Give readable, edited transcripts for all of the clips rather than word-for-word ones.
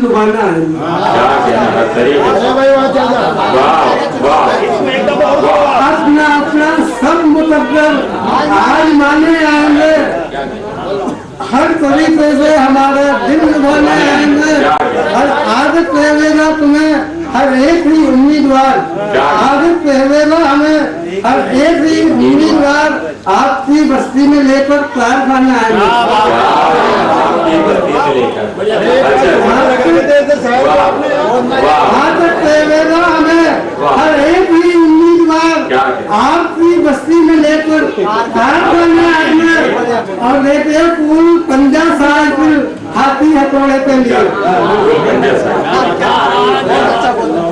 लुभाना है। अपना अपना सब मुकद्दर आज माने आएंगे, हर तरीके से हमारा दिल लुभाने आएंगे। और आदत रहेगा तुम्हें हर एक ही उम्मीदवार, आदत रहेगा हमें हर एक ही उम्मीदवार आपकी बस्ती में लेकर कारखाना आएंगे। आदत रहेगा हमें हर एक ही उम्मीदवार आपकी बस्ती में लेकर कारखाना आएंगे। और लेते फूल पंजा साइकिल हाथी हथौड़े के लिए,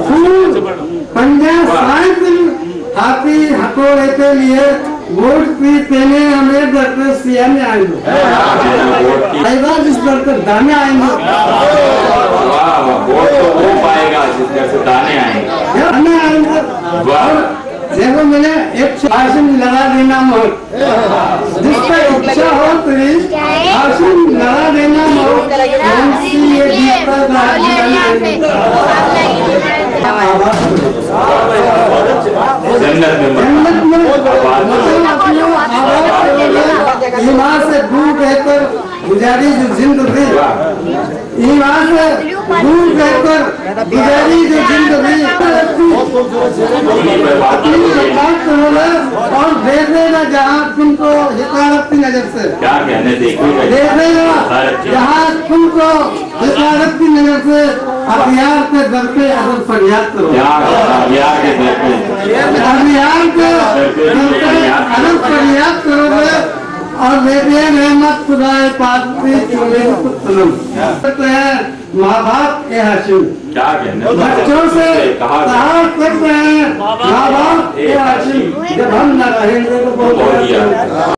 फूल पंजा साइकिल हाथी हथौड़े के लिए वोट भी देने हमें डॉक्टर सिया में आएंगे। जिस डॉक्टर दाने आएंगे, वोट तो वो पाएगा जिस दाने आएंगे। देखो मैंने एक आसन लगा देना मोहर, जिसका इच्छा हो तो आसन लगा देना मोहर। जन्नत में ईमान से दूर रहकर गुजारी जो जिंदगी, ईमान से दूर रहकर गुजारी जो जिंदगी और देखेगा जहाँ तुमको हिकारत की नजर से, देखेगा जहाँ तुमको हिकारत की नजर से अभियान के दर पे अगर फरियाद करो, अभियान के दर पे अगर फरियाद करोगे और बेटे रहमत खुदाए पाक की चुने हैं। माँ बाप के हाशिम बच्चों से कहा करते हैं, माँ बाप के हाशिम जब हम न रहेंगे तो बहुत